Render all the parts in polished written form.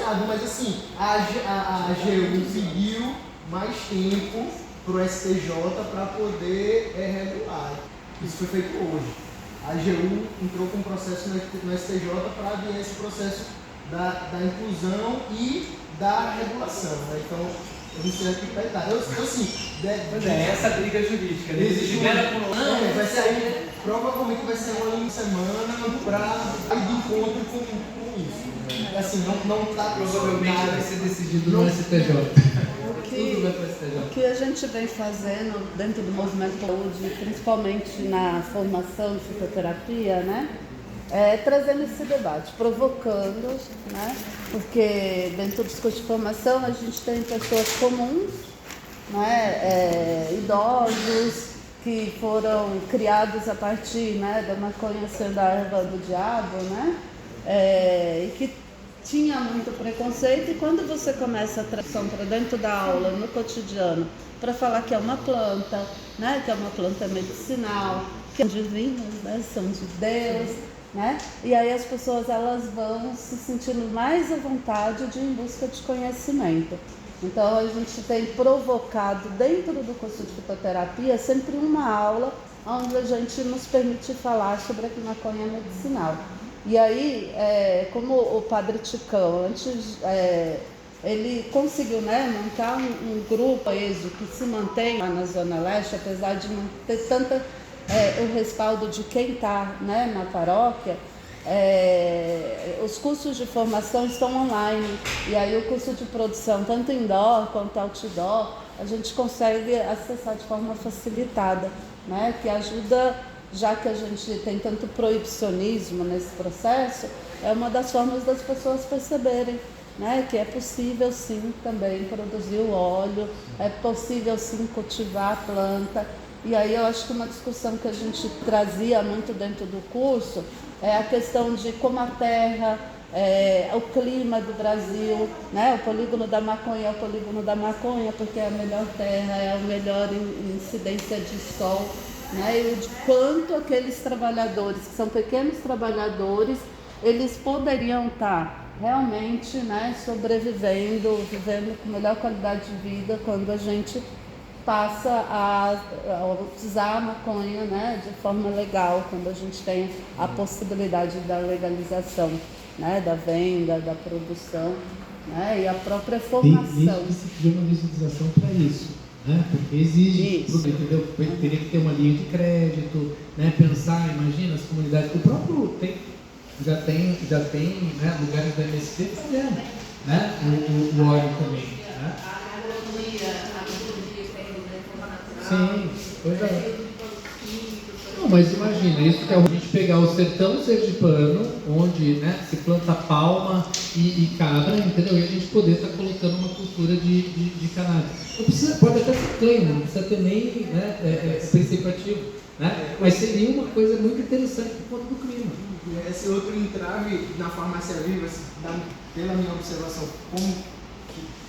sancionado, mas assim, a AGU pediu mais tempo para o STJ para poder regular. Isso foi feito hoje. A AGU entrou com um processo no STJ para adiar esse processo da inclusão e da regulação. Né? Então, eu não sei aqui para estar. Essa briga jurídica. Vai sair, provavelmente vai ser uma semana para ir de encontro com isso. Né? Assim, não está provavelmente vai ser decidido no STJ. O que a gente vem fazendo dentro do movimento saúde, principalmente na formação de fisioterapia, né? Trazendo esse debate, provocando, né? Porque dentro dos cursos de formação a gente tem pessoas comuns, né? Idosos que foram criados a partir, né, da maconha sendo a erva do diabo, né? E que tinha muito preconceito, e quando você começa a tração para dentro da aula, no cotidiano, para falar que é uma planta, né, que é uma planta medicinal, que são divinas, né, são de Deus, né, e aí as pessoas elas vão se sentindo mais à vontade de ir em busca de conhecimento. Então a gente tem provocado dentro do curso de fitoterapia sempre uma aula onde a gente nos permite falar sobre a maconha medicinal. E aí, como o Padre Ticão, antes ele conseguiu, né, montar um grupo que se mantém lá na Zona Leste, apesar de não ter tanto o respaldo de quem está, né, na paróquia, os cursos de formação estão online. E aí o curso de produção, tanto indoor quanto outdoor, a gente consegue acessar de forma facilitada, né, que ajuda. Já que a gente tem tanto proibicionismo nesse processo, é uma das formas das pessoas perceberem, né, que é possível sim também produzir o óleo, é possível sim cultivar a planta. E aí eu acho que uma discussão que a gente trazia muito dentro do curso é a questão de como a terra, o clima do Brasil, né, o polígono da maconha é o polígono da maconha porque é a melhor terra, é a melhor incidência de sol. Né, e de quanto aqueles trabalhadores, que são pequenos trabalhadores, eles poderiam estar realmente, né, sobrevivendo, vivendo com melhor qualidade de vida quando a gente passa a usar a maconha, né, de forma legal, quando a gente tem a possibilidade da legalização, né, da venda, da produção, né, e a própria formação. Tem que se pedir uma legalização para isso. Né? Porque exige, entendeu? Teria que ter uma linha de crédito, né? Pensar, imagina as comunidades, o próprio já tem né, lugares da MST fazendo, né? O óleo também. Né? A agronomia tem sim, pois é. Não, mas imagina, isso que é a gente pegar o sertão sergipano, onde, né, se planta palma e cabra, entendeu? E a gente poder estar colocando uma cultura de cannabis. Não precisa, pode até ser pleno, não precisa ter nem, né, princípio ativo, né? Mas seria uma coisa muito interessante por conta do clima. Esse outro entrave na farmácia viva, pela minha observação, como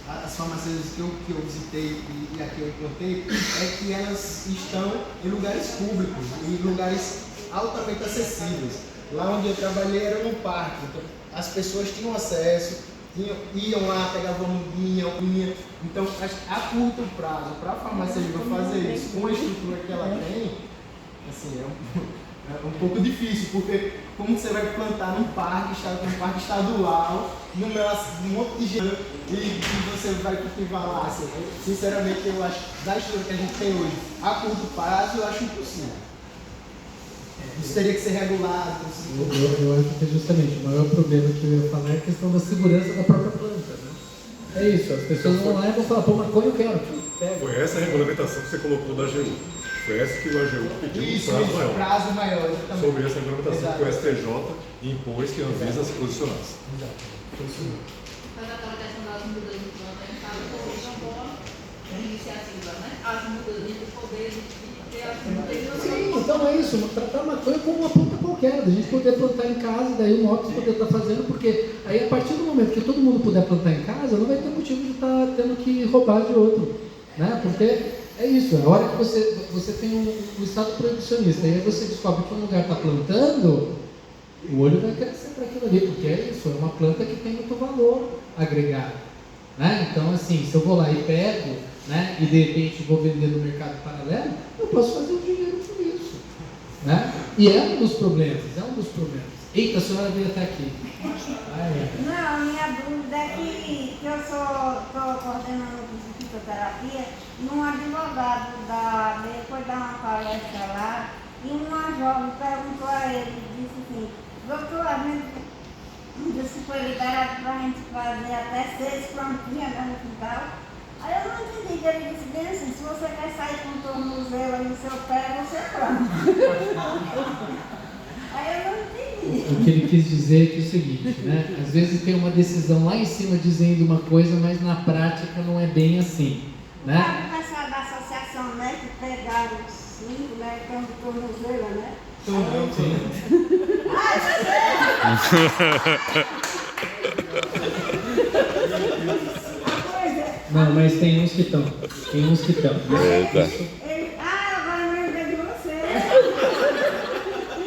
as farmácias que eu visitei e aqui eu encontrei, é que elas estão em lugares públicos, em lugares altamente acessíveis. Lá onde eu trabalhei era no parque, então as pessoas tinham acesso, iam lá, pegavam mudinha, unha. Então, a curto prazo, para a farmácia viva fazer isso com a estrutura que ela tem, assim, é um pouco difícil, porque como você vai plantar num parque estadual, no meio de um monte de gente, e você vai cultivar lá, assim, sinceramente eu acho, da estrutura que a gente tem hoje, a curto prazo, eu acho impossível. Isso teria que ser regulado. Eu acho que justamente o maior problema que eu ia falar é a questão da segurança da própria planta, né? É isso, as pessoas vão lá e vão falar, pô, maconha eu quero. Foi essa a regulamentação que você colocou da AGU. Foi essa que o AGU pediu um prazo maior. Sobre essa regulamentação que o STJ impôs que a Anvisa se posicionasse. Mas aquela questão das mudanças de planta, a gente fala que é uma boa iniciativa, né? As mudanças de poder ter as mudanças. Sim, então é isso, tratar a maconha como uma planta qualquer, a gente poder plantar em casa, daí o Mox poder estar fazendo, porque aí a partir do momento que todo mundo puder plantar em casa, não vai ter motivo de estar tendo que roubar de outro, né? Porque é isso, a hora que você tem um estado proibicionista e aí você descobre que um lugar está plantando, O olho vai crescer para aquilo ali, porque é isso, é uma planta que tem muito valor agregado. Né? Então, assim, se eu vou lá e pego, né, e de repente vou vender no mercado paralelo, eu posso fazer um dinheiro com isso. Né? E é um dos problemas, Eita, a senhora veio até aqui. Não, minha dúvida é que eu estou coordenando o curso de fitoterapia num advogado foi dar uma palestra lá e uma jovem perguntou a ele, disse assim, doutor, a gente disse que foi liberado para a gente fazer até 6 plantinhas no quintal. Aí eu não entendi, que ele disse bem assim, se você quer sair com o tornozelo aí no seu pé, você planta. Aí eu não entendi. O que ele quis dizer é que é o seguinte, né? Às vezes tem uma decisão lá em cima dizendo uma coisa, mas na prática não é bem assim, né? Sabe o pessoal da associação, né, que pegaram os 5, né, que é um tornozelo, né? Não, mas tem uns que estão. Eita. Agora eu lembrei de você.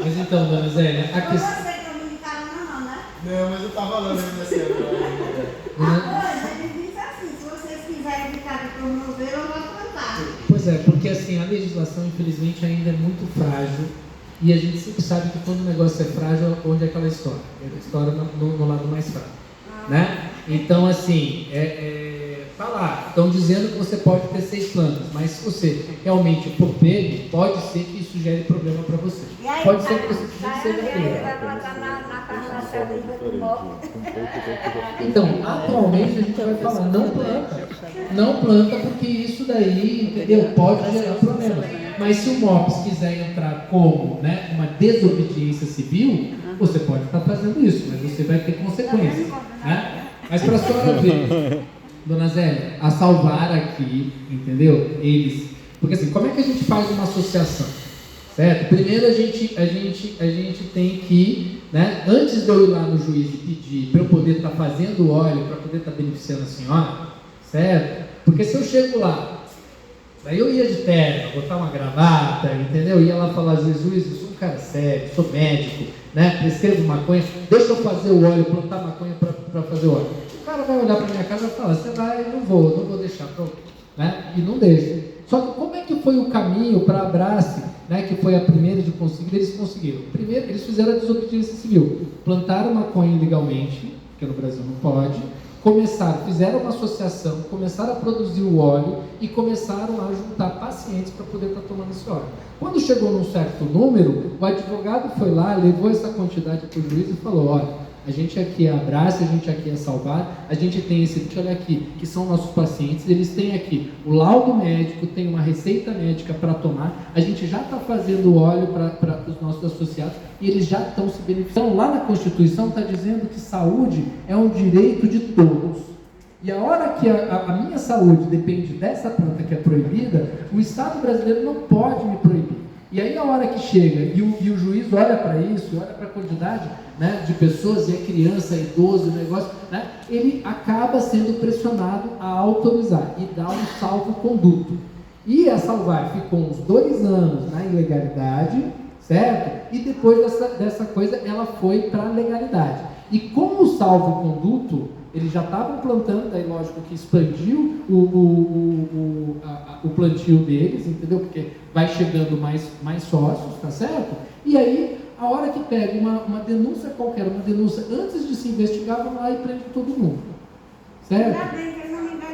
Mas então, dona Zélia, a Foi questão... você que eu me indicaram, não, né? Não, mas eu tava lá mesmo nesse Ele disse assim, se vocês quiserem ficar de tornozelo, eu vou plantar. Pois é, porque assim, a legislação infelizmente ainda é muito frágil e a gente sempre sabe que quando o negócio é frágil, onde é que ela estoura? Ela estoura no lado mais fraco, né? Então assim, tá lá, estão dizendo que você pode ter 6 plantas, mas se você realmente for pego, pode ser que isso gere problema para você. E aí, Pode ser que você seja ele pego. vai plantar na farmácia livre do móvel. Então, atualmente a gente vai falar, não planta porque isso daí, entendeu? Pode gerar problema. Mas se o MOPS quiser entrar como, né, uma desobediência civil, você pode estar fazendo isso, mas você vai ter consequências, né? Mas para a senhora ver, dona Zélia, a Salvar aqui, entendeu? Eles, porque assim, como é que a gente faz uma associação? Certo? Primeiro a gente tem que, né, antes de eu ir lá no juiz e pedir para eu poder estar fazendo óleo, para poder estar beneficiando a senhora, certo? Porque se eu chego lá, daí eu ia de terno, botar uma gravata, entendeu? Ia lá falar, juiz, eu sou um cara sério, sou médico, né? Prescrevo maconha, deixa eu fazer o óleo, plantar maconha para fazer o óleo. O cara vai olhar para minha casa e falar, você vai, não vou deixar, pronto, né? E não deixa. Só que como é que foi o caminho para a Abrace, né, que foi a primeira de conseguir? Eles conseguiram. Primeiro, eles fizeram a desobediência civil. Plantaram maconha ilegalmente, que no Brasil não pode. Fizeram uma associação, começaram a produzir o óleo e começaram a juntar pacientes para poder estar tomando esse óleo. Quando chegou num certo número, o advogado foi lá, levou essa quantidade para o juiz e falou, olha, a gente aqui é Abrace, a gente aqui é Salvar, a gente tem esse, olha aqui, que são nossos pacientes, eles têm aqui o laudo médico, tem uma receita médica para tomar, a gente já está fazendo óleo para os nossos associados e eles já estão se beneficiando. Então, lá na Constituição está dizendo que saúde é um direito de todos. E a hora que a minha saúde depende dessa planta que é proibida, o Estado brasileiro não pode me proibir. E aí a hora que chega e o juiz olha para isso, olha para a quantidade, né, de pessoas, e é criança, é idoso, o negócio, né, ele acaba sendo pressionado a autorizar e dar um salvo-conduto. E a Salvar ficou uns 2 anos na ilegalidade, certo? E depois dessa coisa ela foi para a legalidade. E como o salvo-conduto, eles já estavam plantando, daí lógico que expandiu o plantio deles, entendeu? Porque vai chegando mais sócios, tá certo? E aí, a hora que pega uma denúncia qualquer, uma denúncia antes de se investigar, vão lá e prende todo mundo, certo? Ainda bem que ele não me enganou,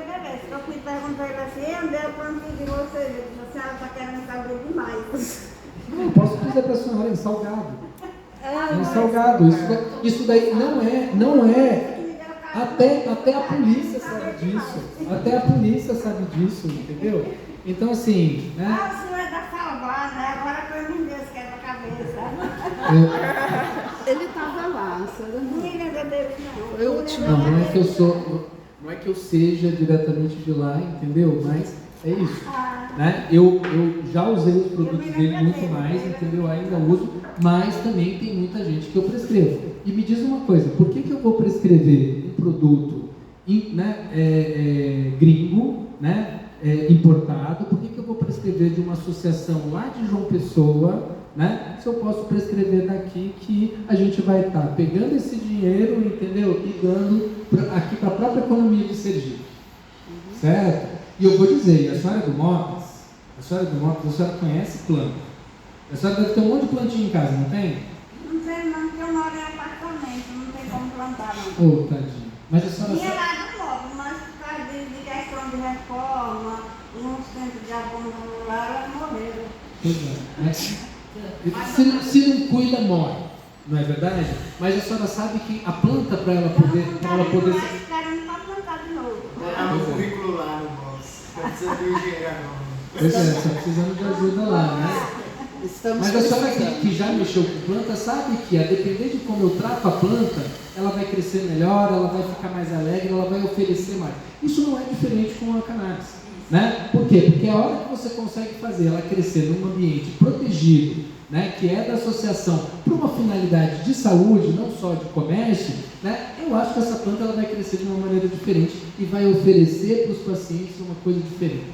eu fui perguntar ele assim, onde é o plantio de vocês? Ele disse, a senhora está querendo saber demais. Não, posso dizer para a senhora, em Salgado. Em Salgado, isso daí não é. Até a polícia sabe disso. Até a polícia sabe disso, entendeu? Então assim, né? O senhor é da Salvar, né? Agora que eu me Deus quebra-cabeça. Ele estava lá, você Não não. me lembra dele, não. Foi o último. Não é que eu seja diretamente de lá, entendeu? Mas é isso. Né? Eu já usei os produtos dele muito mais, entendeu? Ainda uso, mas também tem muita gente que eu prescrevo. E me diz uma coisa, por que eu vou prescrever um produto gringo, né, importado? Por que eu vou prescrever de uma associação lá de João Pessoa, né? Se eu posso prescrever daqui que a gente vai estar pegando esse dinheiro, entendeu? E dando aqui para a própria economia de Sergipe. Certo? E eu vou dizer, a senhora do Mops, a senhora conhece planta. A senhora deve ter um monte de plantinha em casa, não tem? Não sei não, porque eu moro em apartamento, não tem como plantar não. Ô, tadinho. Mas a senhora Tinha lá do móvel, mas por causa de questão de reforma e uns tempos de abandono lá, elas morreram. Pois é, né? Se não cuida, morre. Não é verdade? Mas a senhora sabe que a planta, para ela poder Mas querendo para plantar de novo. Tá no currículo lá no Mops. Precisa de engenheiro agora. Pois é, só precisando de ajuda lá, né? Mas a senhora que já mexeu com planta sabe que, a depender de como eu trato a planta, ela vai crescer melhor, ela vai ficar mais alegre, ela vai oferecer mais. Isso não é diferente com a cannabis, né? Por quê? Porque a hora que você consegue fazer ela crescer num ambiente protegido, né, que é da associação para uma finalidade de saúde, não só de comércio, né, eu acho que essa planta ela vai crescer de uma maneira diferente e vai oferecer para os pacientes uma coisa diferente,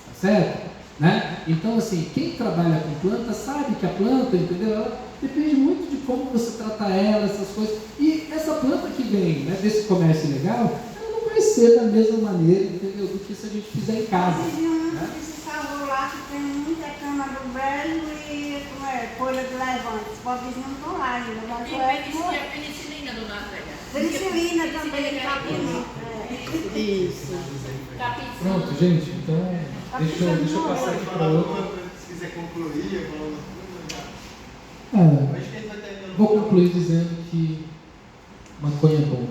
tá certo? Né? Então, assim, quem trabalha com planta sabe que a planta, entendeu? Ela depende muito de como você trata ela, essas coisas. E essa planta que vem, né, desse comércio legal, ela não vai ser da mesma maneira, entendeu? Do que se a gente fizer em casa. Né? Esse sabor lá que tem muita cana do velho e folha de levante. Os pobrezinhos não estão lá ainda, mas Tem penicilina, dona Zélia. penicilina também, capim. Isso. Capim. Pronto, gente, então deixa eu passar aqui para outra. Se quiser concluir, eu falo. Acho que ele vai ter. Vou concluir dizendo que maconha é bom.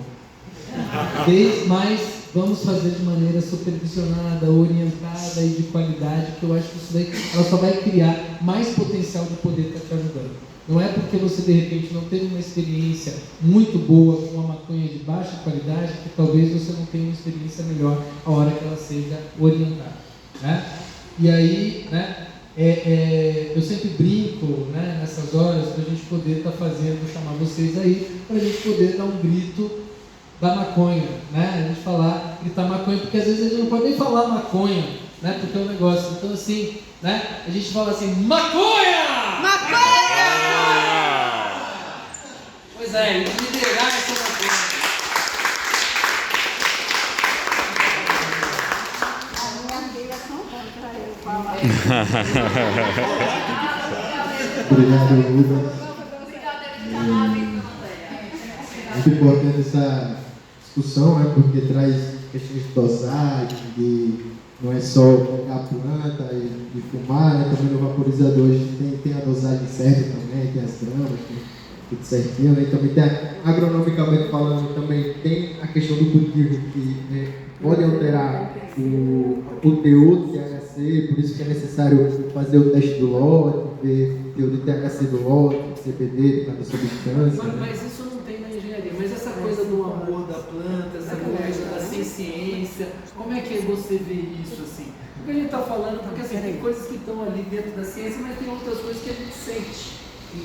Mas vamos fazer de maneira supervisionada, orientada e de qualidade, que eu acho que isso daí ela só vai criar mais potencial de poder estar te ajudando. Não é porque você de repente não teve uma experiência muito boa com uma maconha de baixa qualidade que talvez você não tenha uma experiência melhor a hora que ela seja orientada, né? E aí, né? Eu sempre brinco, né, nessas horas para a gente poder estar fazendo, chamar vocês aí, para a gente poder dar um grito da maconha, né? A gente gritar maconha, porque às vezes a gente não pode nem falar maconha, né? Porque é um negócio. Então, assim, né? A gente fala assim, maconha! Maconha! Pois é, liderar essa maconha. As minhas filhas são contra eu falar. Obrigado, Luda. Brincadeira de cannabis, dona Zélia. Muito importante essa discussão, né? Porque traz questões de dosagem, de não é só pegar a planta e fumar, né? Também no vaporizador a gente tem a dosagem certa também, tem as gramas, tudo certinho, né? E também tem, agronomicamente falando, também tem a questão do cultivo que pode alterar o teor do THC, por isso que é necessário fazer o teste do lote, ver o teor de THC do lote, CBD de cada substância. Mas isso não tem na engenharia, mas essa coisa do amor da planta, essa coisa da ciência, como é que você vê isso assim? Porque a gente está falando, porque assim, tem coisas que estão ali dentro da ciência, mas tem outras coisas que a gente sente,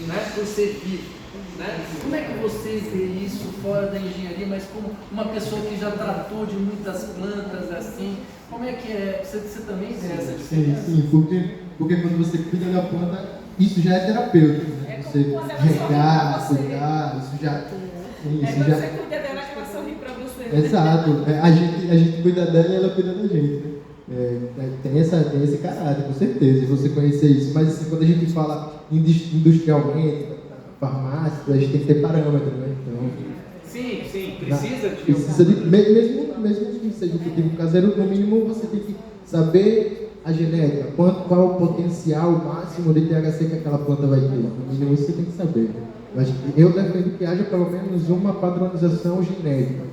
né, por ser vivo. Né? Como é que você vê isso fora da engenharia, mas como uma pessoa que já tratou de muitas plantas assim, como é que é? Você também vê essa diferença? Sim, porque quando você cuida da planta, isso já é terapêutico, né? Você regar, cuidar, isso já... Você cuida dela, que ela sorri pra você. Exato, a gente cuida dela e ela cuida da gente, né? Tem esse caráter, com certeza, você conhecer isso, mas assim, quando a gente fala industrialmente, farmácia, a gente tem que ter parâmetro, né? Então, sim, precisa de mesmo que seja um cultivo caseiro, no mínimo você tem que saber a genética, qual o potencial máximo de THC que aquela planta vai ter. No mínimo isso você tem que saber. Mas eu defendo que haja pelo menos uma padronização genética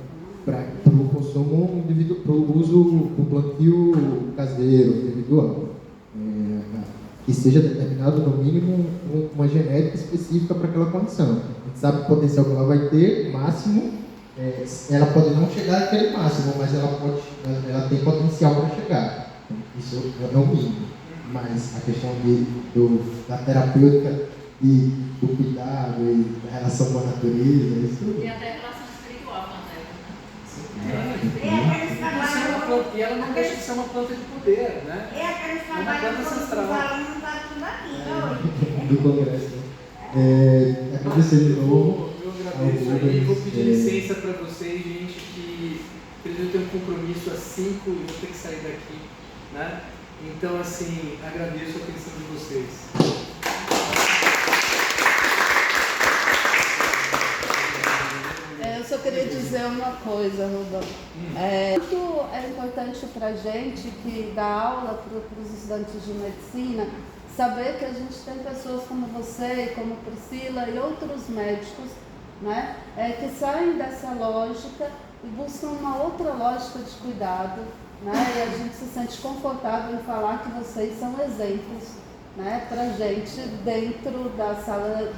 para o consumo individual, para o uso, para o plantio caseiro, individual. Que seja determinado no mínimo uma genética específica para aquela condição. A gente sabe o potencial que ela vai ter, máximo, ela pode não chegar àquele máximo, mas ela tem potencial para chegar. Então, isso é o mínimo. Mas a questão da terapêutica e do cuidado e da relação com a natureza, isso... E até a relação espiritual com a terra, né? E ela não deixa de ser uma planta de poder, né? É aqueles Uma planta trabalhos que ancestral. os alunos estão tudo aqui, não? do Congresso. Agradecer de novo. Eu agradeço aí, vou pedir licença para vocês, gente, que eu tenho um compromisso às 5 e vou ter que sair daqui, né? Então, assim, agradeço a atenção de vocês. Eu só queria dizer uma coisa, Rudolf. É importante para a gente que dá aula para os estudantes de medicina saber que a gente tem pessoas como você, como Priscila e outros médicos, né, que saem dessa lógica e buscam uma outra lógica de cuidado, né, e a gente se sente confortável em falar que vocês são exemplos, né, para a gente dentro da sala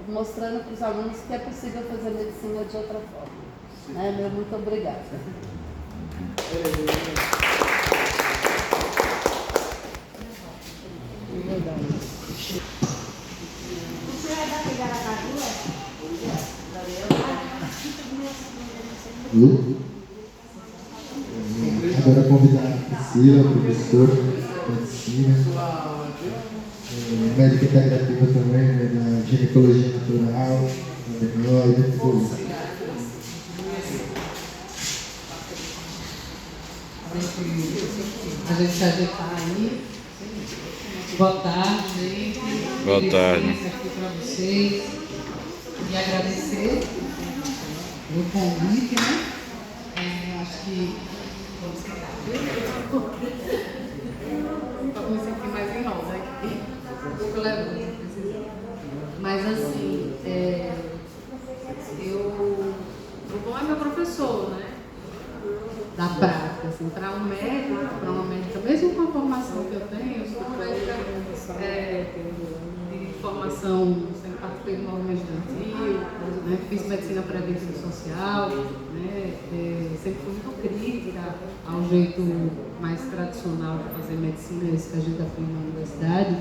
mostrando para os alunos que é possível fazer medicina de outra forma. Né? Meu muito obrigada. Você é daqui de Aracaju? Agora convidar a Priscila, professor de medicina, médica integrativa também, né, da ginecologia natural, da A gente se ajeitar aí. Boa tarde, gente. Boa tarde. Aqui para vocês e agradecer o convite, né? Acho que vamos sentar. Para me sentir mais em roda aqui. Pouco levando, mas assim, o bom é meu professor, né? Da prática, assim, para um médico, para uma médica, mesmo com a formação que eu tenho, eu sou médica de formação, sempre participei do movimento estudantil, né, fiz medicina preventiva e social, né, sempre fui muito crítica ao jeito mais tradicional de fazer medicina, esse que a gente aprende na universidade,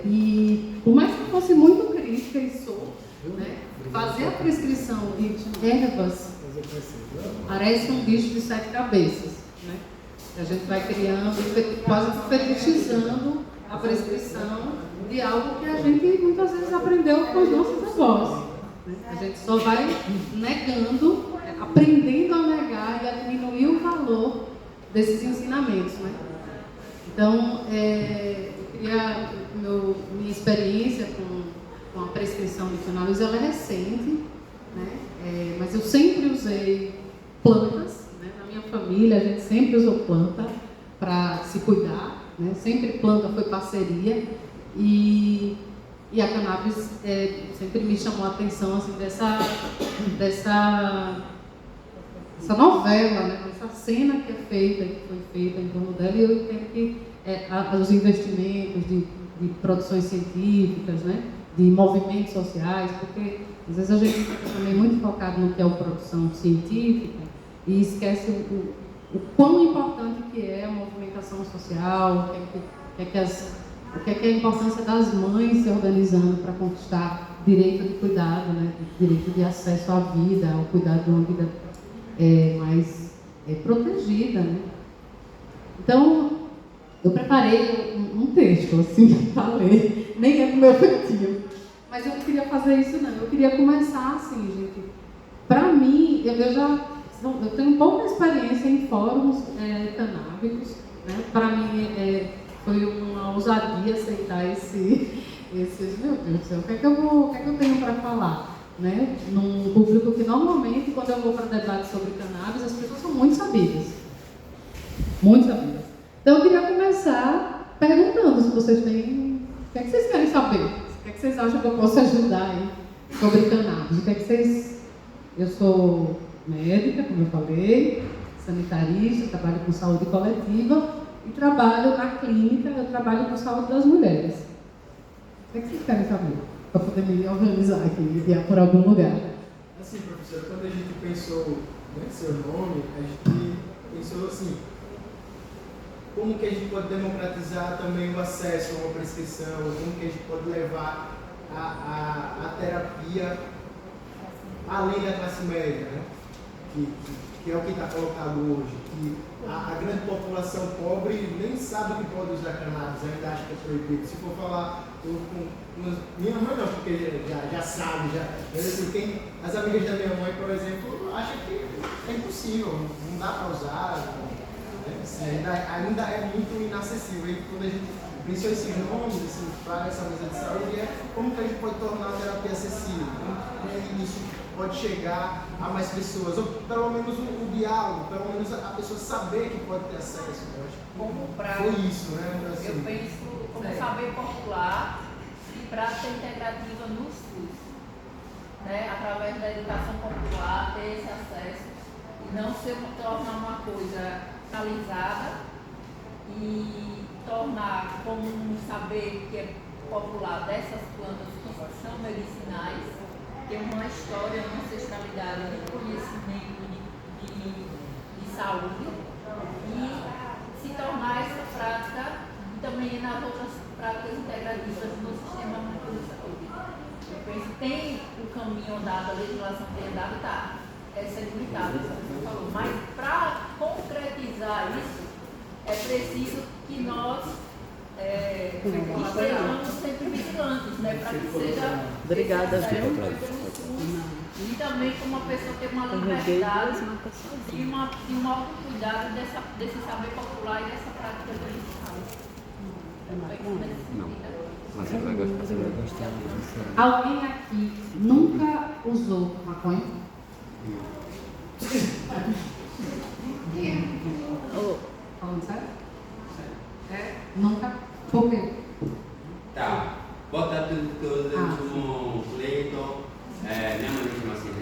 e por mais que fosse muito crítica, e sou, né, fazer a prescrição de ervas parece um bicho de 7 cabeças, né? A gente vai criando, quase fetichizando a prescrição de algo que a gente muitas vezes aprendeu com os nossos avós, né? A gente só vai negando, aprendendo a negar e a diminuir o valor desses ensinamentos, né? Então, minha experiência com a prescrição de cannabis, ela é recente, né? Mas eu sempre usei plantas, né? Na minha família a gente sempre usou planta para se cuidar, né? Sempre planta foi parceria e a cannabis sempre me chamou a atenção assim, dessa novela, né? Dessa cena que foi feita em torno dela, e eu entendo que os investimentos de produções científicas, né? De movimentos sociais, porque às vezes a gente fica também muito focado no que é a produção científica e esquece o quão importante que é a movimentação social, o que é a importância das mães se organizando para conquistar direito de cuidado, né? Direito de acesso à vida, ao cuidado de uma vida mais protegida, né? Então, eu preparei um texto, assim, para ler, nem é do meu feitio. Mas eu não queria fazer isso, não. Eu queria começar assim, gente. Para mim, eu tenho pouca experiência em fóruns canábicos, né? Para mim, foi uma ousadia aceitar esses. Meu Deus do céu, o que é que eu tenho para falar? Né? Num público que normalmente, quando eu vou para debate sobre cannabis, as pessoas são muito sabidas. Muito sabidas. Então, eu queria começar perguntando se vocês têm. O que é que vocês querem saber? O que é que vocês acham que eu posso ajudar aí sobre cannabis? O que é que vocês... Eu sou médica, como eu falei, sanitarista, trabalho com saúde coletiva e trabalho na clínica, eu trabalho com saúde das mulheres. O que é que vocês querem saber? Para poder me organizar aqui e enviar por algum lugar. Assim, professora, quando a gente pensou no seu nome, a gente pensou assim, como que a gente pode democratizar também o acesso a uma prescrição, como que a gente pode levar a terapia além da classe média, né? que é o que está colocado hoje, que a grande população pobre nem sabe que pode usar cannabis, ainda acha que é proibido. Se for falar minha mãe não, porque já sabe, assim, as amigas da minha mãe, por exemplo, acham que é impossível, não dá para usar, né? Assim, ainda é muito inacessível. E quando a gente pensou esses nomes assim, para essa mesa de saúde, é como que a gente pode tornar a terapia acessível, como isso pode chegar a mais pessoas, ou pelo menos o diálogo, pelo menos a pessoa saber que pode ter acesso. Eu acho que como prática, foi isso, né? Assim, eu penso como saber popular e prática integrativa no SUS, né? Através da educação popular, ter esse acesso e não tornar uma coisa canalizada e tornar como um saber que é popular dessas plantas que são medicinais, ter uma história, uma ancestralidade de conhecimento de saúde e se tornar essa prática também nas outras práticas integrativas no sistema único de saúde. Eu penso que tem o caminho andado, a legislação tem andado, está. Essa é limitada, essa pessoa falou. Mas para concretizar isso, é preciso que nós estejamos sempre vigilantes, né? Para que seja. Obrigada, E também como a pessoa ter uma liberdade e um autocuidado desse saber popular e dessa prática tradicional. Alguém aqui nunca usou maconha? Falando sério? Nunca? Por quê? Tá. Boa tarde a todos. Eu sou Cleiton. Minha mãe me chama assim,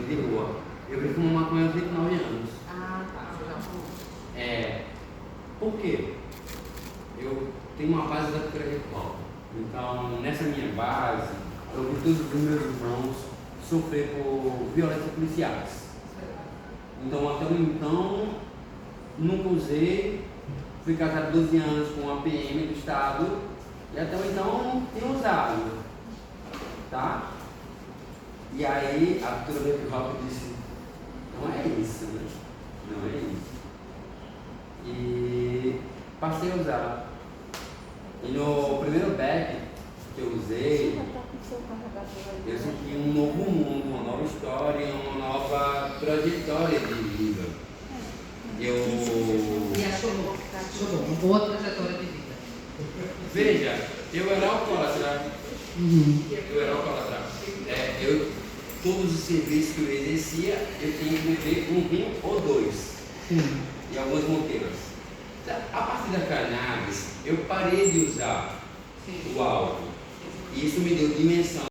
de rua. Eu fumo maconha aos 29 anos. Ah, tá. Por quê? Eu tenho uma base da cultura hip hop. Então, nessa minha base, eu vi todos os meus irmãos sofrer por violências policiais. Então, até então, nunca usei. Fui casado 12 anos com uma PM do estado e até então tenho usado. Tá? E aí, a cultura do hip hop disse: não é isso, né? Não é isso. E passei a usar. E no primeiro back que eu usei, eu senti um novo mundo, uma nova história, uma nova trajetória de vida. E achou bom, uma boa trajetória de vida. Veja, eu era alcoólatra. Eu era alcoólatra. Todos os serviços que eu exercia, eu tinha que beber um rim ou dois. E algumas moqueiras. A partir da cannabis, eu parei de usar o álcool. E isso me deu dimensão.